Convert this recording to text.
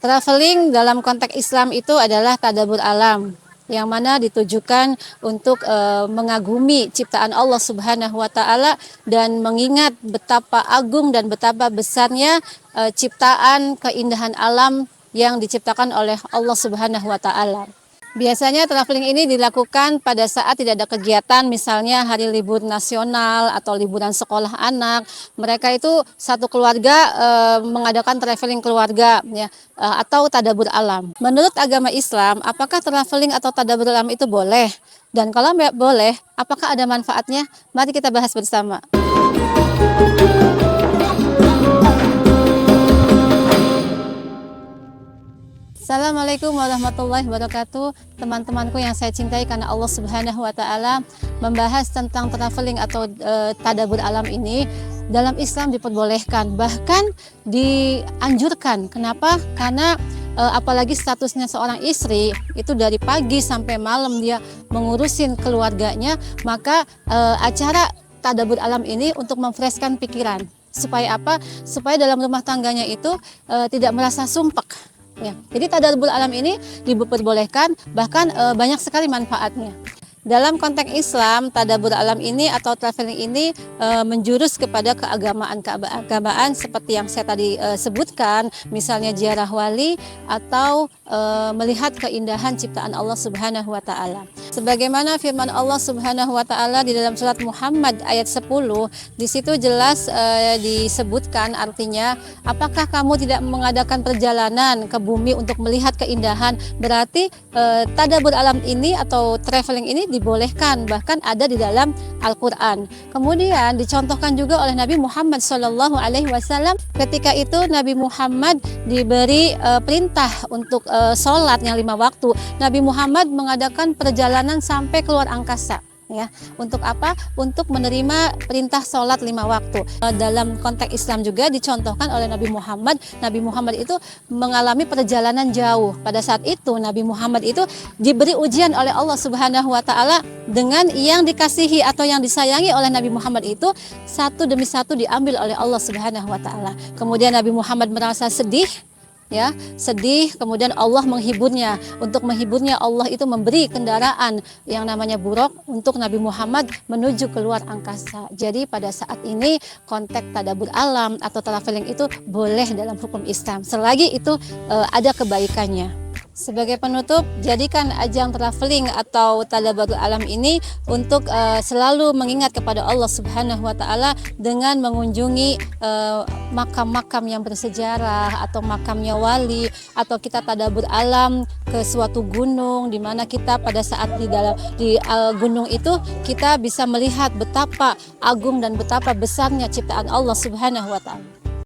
Traveling dalam konteks Islam itu adalah tadabbur alam, yang mana ditujukan untuk mengagumi ciptaan Allah Subhanahu wa taala dan mengingat betapa agung dan betapa besarnya ciptaan keindahan alam yang diciptakan oleh Allah Subhanahu wa taala. Biasanya traveling ini dilakukan pada saat tidak ada kegiatan, misalnya hari libur nasional atau liburan sekolah anak. Mereka itu satu keluarga mengadakan traveling keluarga, ya, atau tadabbur alam. Menurut agama Islam, apakah traveling atau tadabbur alam itu boleh? Dan kalau boleh, apakah ada manfaatnya? Mari kita bahas bersama. Assalamualaikum warahmatullahi wabarakatuh. Teman-temanku yang saya cintai karena Allah Subhanahu wa taala, membahas tentang traveling atau tadabbur alam ini dalam Islam diperbolehkan, bahkan dianjurkan. Kenapa? Karena apalagi statusnya seorang istri itu dari pagi sampai malam dia mengurusin keluarganya, maka acara tadabbur alam ini untuk memfreshkan pikiran. Supaya apa? Supaya dalam rumah tangganya itu tidak merasa sumpek. Ya, jadi tadabbur alam ini diperbolehkan, bahkan banyak sekali manfaatnya. Dalam konteks Islam, tadabbur alam ini atau traveling ini menjurus kepada keagamaan seperti yang saya tadi sebutkan, misalnya ziarah wali atau melihat keindahan ciptaan Allah Subhanahu wa taala. Sebagaimana firman Allah Subhanahu wa taala di dalam surat Muhammad ayat 10, di situ jelas disebutkan, artinya apakah kamu tidak mengadakan perjalanan ke bumi untuk melihat keindahan? Berarti tadabbur alam ini atau traveling ini dibolehkan, bahkan ada di dalam Al-Quran. Kemudian dicontohkan juga oleh Nabi Muhammad SAW. Ketika itu Nabi Muhammad diberi perintah untuk sholat yang 5 waktu. Nabi Muhammad mengadakan perjalanan sampai keluar angkasa. Ya, untuk apa? Untuk menerima perintah sholat 5 waktu. Dalam konteks Islam juga dicontohkan oleh Nabi Muhammad. Nabi Muhammad itu mengalami perjalanan jauh. Pada saat itu Nabi Muhammad itu diberi ujian oleh Allah Subhanahu wa taala dengan yang dikasihi atau yang disayangi oleh Nabi Muhammad itu satu demi satu diambil oleh Allah Subhanahu wa taala. Kemudian Nabi Muhammad merasa sedih. Ya, sedih, kemudian Allah menghiburnya. Untuk menghiburnya Allah itu memberi kendaraan yang namanya buraq untuk Nabi Muhammad menuju keluar angkasa. Jadi pada saat ini konteks tadabbur alam atau traveling itu boleh dalam hukum Islam selagi itu ada kebaikannya. Sebagai penutup, jadikan ajang traveling atau tadabbur alam ini untuk selalu mengingat kepada Allah Subhanahu wa taala dengan mengunjungi makam-makam yang bersejarah atau makamnya wali, atau kita tadabbur alam ke suatu gunung di mana kita pada saat di gunung itu kita bisa melihat betapa agung dan betapa besarnya ciptaan Allah Subhanahu wa taala.